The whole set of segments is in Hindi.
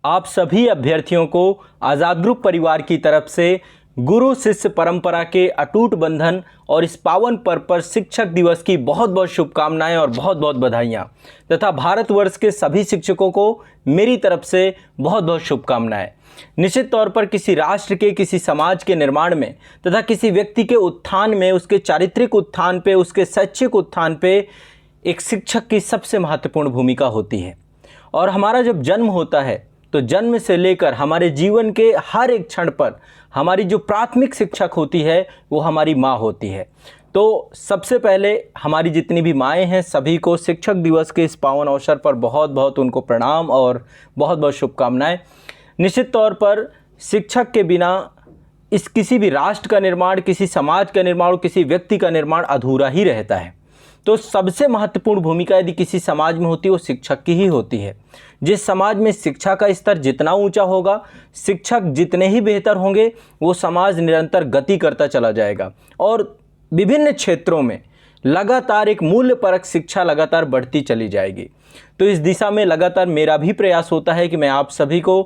आप सभी अभ्यर्थियों को आज़ाद ग्रुप परिवार की तरफ से गुरु शिष्य परंपरा के अटूट बंधन और इस पावन पर्व पर शिक्षक दिवस की बहुत बहुत शुभकामनाएं और बहुत बहुत बधाइयाँ तथा भारतवर्ष के सभी शिक्षकों को मेरी तरफ से बहुत बहुत शुभकामनाएं। निश्चित तौर पर किसी राष्ट्र के, किसी समाज के निर्माण में तथा किसी व्यक्ति के उत्थान में, उसके चारित्रिक उत्थान पे, उसके शैक्षिक उत्थान पे एक शिक्षक की सबसे महत्वपूर्ण भूमिका होती है। और हमारा जब जन्म होता है तो जन्म से लेकर हमारे जीवन के हर एक क्षण पर हमारी जो प्राथमिक शिक्षक होती है वो हमारी माँ होती है। तो सबसे पहले हमारी जितनी भी माएँ हैं सभी को शिक्षक दिवस के इस पावन अवसर पर बहुत बहुत उनको प्रणाम और बहुत बहुत शुभकामनाएं। निश्चित तौर पर शिक्षक के बिना इस किसी भी राष्ट्र का निर्माण, किसी समाज का निर्माण, किसी व्यक्ति का निर्माण अधूरा ही रहता है। तो सबसे महत्वपूर्ण भूमिका यदि किसी समाज में होती है वो शिक्षक की ही होती है। जिस समाज में शिक्षा का स्तर जितना ऊंचा होगा, शिक्षक जितने ही बेहतर होंगे, वो समाज निरंतर गति करता चला जाएगा और विभिन्न क्षेत्रों में लगातार एक मूल्यपरक शिक्षा लगातार बढ़ती चली जाएगी। तो इस दिशा में लगातार मेरा भी प्रयास होता है कि मैं आप सभी को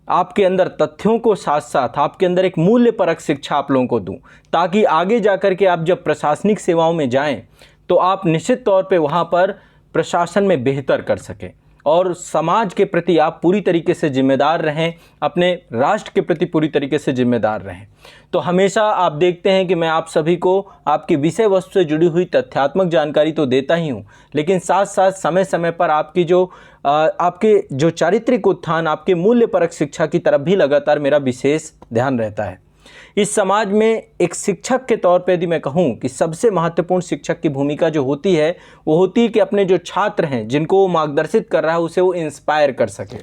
आपके अंदर तथ्यों को साथ साथ आपके अंदर एक मूल्यपरक शिक्षा आप लोगों को दूं, ताकि आगे जाकर के आप जब प्रशासनिक सेवाओं में जाएं तो आप निश्चित तौर पे वहाँ पर प्रशासन में बेहतर कर सकें और समाज के प्रति आप पूरी तरीके से जिम्मेदार रहें, अपने राष्ट्र के प्रति पूरी तरीके से जिम्मेदार रहें। तो हमेशा आप देखते हैं कि मैं आप सभी को आपकी विषय वस्तु से जुड़ी हुई तथ्यात्मक जानकारी तो देता ही हूँ, लेकिन साथ साथ समय समय पर आपके जो चारित्रिक उत्थान, आपके मूल्यपरक शिक्षा की तरफ भी लगातार मेरा विशेष ध्यान रहता है। इस समाज में एक शिक्षक के तौर पे यदि मैं कहूँ कि सबसे महत्वपूर्ण शिक्षक की भूमिका जो होती है वो होती है कि अपने जो छात्र हैं, जिनको वो मार्गदर्शित कर रहा है, उसे वो इंस्पायर कर सके।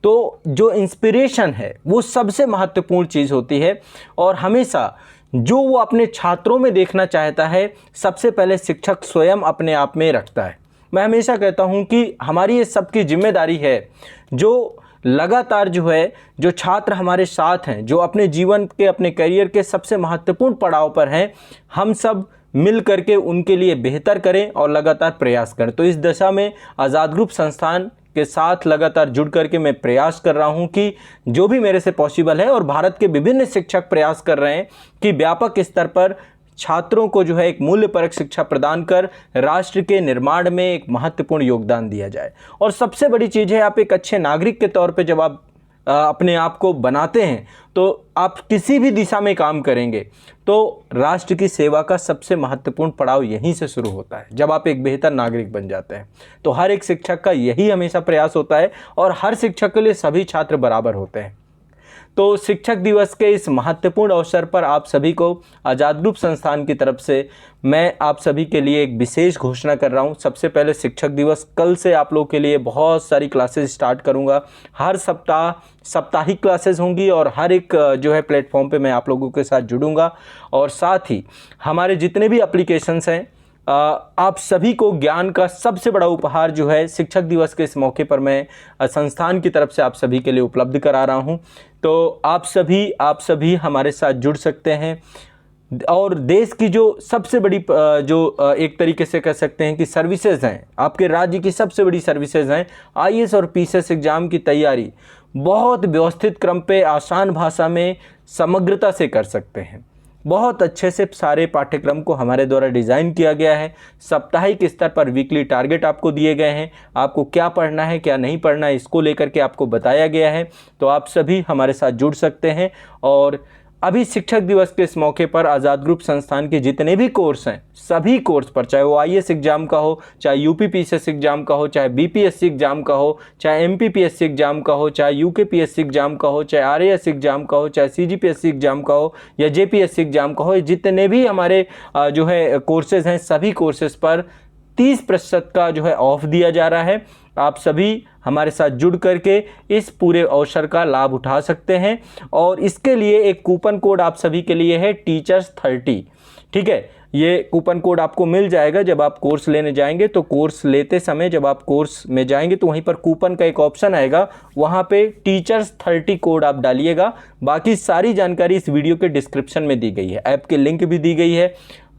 तो जो इंस्पिरेशन है वो सबसे महत्वपूर्ण चीज़ होती है और हमेशा जो वो अपने छात्रों में देखना चाहता है सबसे पहले शिक्षक स्वयं अपने आप में रखता है। मैं हमेशा कहता हूँ कि हमारी ये सबकी जिम्मेदारी है, जो लगातार जो छात्र हमारे साथ हैं, जो अपने जीवन के, अपने करियर के सबसे महत्वपूर्ण पड़ाव पर हैं, हम सब मिल करके उनके लिए बेहतर करें और लगातार प्रयास करें। तो इस दिशा में आज़ाद ग्रुप संस्थान के साथ लगातार जुड़ करके मैं प्रयास कर रहा हूं कि जो भी मेरे से पॉसिबल है, और भारत के विभिन्न शिक्षक प्रयास कर रहे हैं कि व्यापक स्तर पर छात्रों को एक मूल्यपरक शिक्षा प्रदान कर राष्ट्र के निर्माण में एक महत्वपूर्ण योगदान दिया जाए। और सबसे बड़ी चीज़ है, आप एक अच्छे नागरिक के तौर पे जब आप अपने आप को बनाते हैं तो आप किसी भी दिशा में काम करेंगे तो राष्ट्र की सेवा का सबसे महत्वपूर्ण पड़ाव यहीं से शुरू होता है। जब आप एक बेहतर नागरिक बन जाते हैं तो हर एक शिक्षक का यही हमेशा प्रयास होता है और हर शिक्षक के लिए सभी छात्र बराबर होते हैं। तो शिक्षक दिवस के इस महत्वपूर्ण अवसर पर आप सभी को आज़ाद ग्रुप संस्थान की तरफ से मैं आप सभी के लिए एक विशेष घोषणा कर रहा हूं। सबसे पहले शिक्षक दिवस, कल से आप लोगों के लिए बहुत सारी क्लासेस स्टार्ट करूंगा। हर सप्ताह साप्ताहिक क्लासेस होंगी और हर एक प्लेटफॉर्म पे मैं आप लोगों के साथ जुड़ूंगा। और साथ ही हमारे जितने भी एप्लीकेशंस हैं, आप सभी को ज्ञान का सबसे बड़ा उपहार शिक्षक दिवस के इस मौके पर मैं संस्थान की तरफ से आप सभी के लिए उपलब्ध करा रहा हूं। तो आप सभी हमारे साथ जुड़ सकते हैं और देश की जो सबसे बड़ी एक तरीके से कह सकते हैं कि सर्विसेज हैं, आपके राज्य की सबसे बड़ी सर्विसेज हैं, आईएएस और पीसीएस एग्ज़ाम की तैयारी बहुत व्यवस्थित क्रम पे, आसान भाषा में, समग्रता से कर सकते हैं। बहुत अच्छे से सारे पाठ्यक्रम को हमारे द्वारा डिज़ाइन किया गया है। साप्ताहिक स्तर पर वीकली टारगेट आपको दिए गए हैं, आपको क्या पढ़ना है क्या नहीं पढ़ना है इसको लेकर के आपको बताया गया है। तो आप सभी हमारे साथ जुड़ सकते हैं। और अभी शिक्षक दिवस के इस मौके पर आज़ाद ग्रुप संस्थान के जितने भी कोर्स हैं, सभी कोर्स पर, चाहे वो आईएएस एग्ज़ाम का हो, चाहे यूपीपीएससी एग्ज़ाम का हो, चाहे बीपीएससी एग्ज़ाम का हो, चाहे एमपीपीएससी एग्ज़ाम का हो, चाहे यूकेपीएससी एग्ज़ाम का हो, चाहे आरएएस एग्ज़ाम का हो, चाहे सीजीपीएससी एग्ज़ाम का हो या जेपीएससी एग्ज़ाम का हो, जितने भी हमारे कोर्सेज़ हैं, सभी कोर्सेज़ पर 30% का ऑफ दिया जा रहा है। आप सभी हमारे साथ जुड़ करके इस पूरे अवसर का लाभ उठा सकते हैं। और इसके लिए एक कूपन कोड आप सभी के लिए है, टीचर्स30। ठीक है, ये कूपन कोड आपको मिल जाएगा जब आप कोर्स लेने जाएंगे। तो कोर्स लेते समय जब आप कोर्स में जाएंगे तो वहीं पर कूपन का एक ऑप्शन आएगा, वहाँ पे टीचर्स30 कोड आप डालिएगा। बाकी सारी जानकारी इस वीडियो के डिस्क्रिप्शन में दी गई है, ऐप की लिंक भी दी गई है।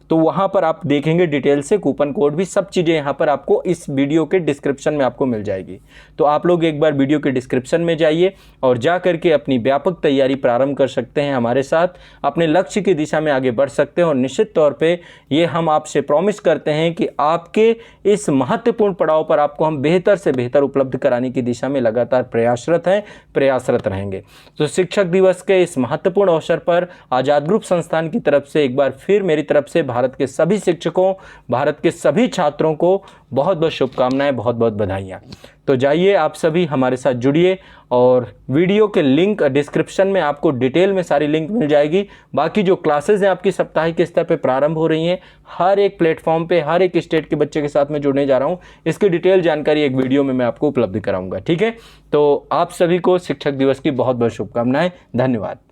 तो वहाँ पर आप देखेंगे डिटेल से, कूपन कोड भी, सब चीज़ें यहाँ पर आपको इस वीडियो के डिस्क्रिप्शन में आपको मिल जाएगी। तो आप लोग एक बार वीडियो के डिस्क्रिप्शन में जाइए और जा करके अपनी व्यापक तैयारी प्रारंभ कर सकते हैं हमारे साथ, अपने लक्ष्य की दिशा में आगे बढ़ सकते हैं। और निश्चित तौर पे ये हम आपसे प्रॉमिस करते हैं कि आपके इस महत्वपूर्ण पड़ाव पर आपको हम बेहतर से बेहतर उपलब्ध कराने की दिशा में लगातार प्रयासरत रहेंगे। तो शिक्षक दिवस के इस महत्वपूर्ण अवसर पर आज़ाद ग्रुप संस्थान की तरफ से एक बार फिर मेरी तरफ से भारत के सभी शिक्षकों, भारत के सभी छात्रों को बहुत बहुत शुभकामनाएं, बहुत बहुत बधाइयाँ। तो जाइए आप सभी हमारे साथ जुड़िए और वीडियो के लिंक डिस्क्रिप्शन में आपको डिटेल में सारी लिंक मिल जाएगी। बाकी जो क्लासेज हैं आपकी साप्ताहिक स्तर पे प्रारंभ हो रही हैं, हर एक प्लेटफॉर्म पे हर एक स्टेट के बच्चे के साथ में जुड़ने जा रहा हूँ। इसकी डिटेल जानकारी एक वीडियो में मैं आपको उपलब्ध कराऊंगा, ठीक है। तो आप सभी को शिक्षक दिवस की बहुत बहुत शुभकामनाएं। धन्यवाद।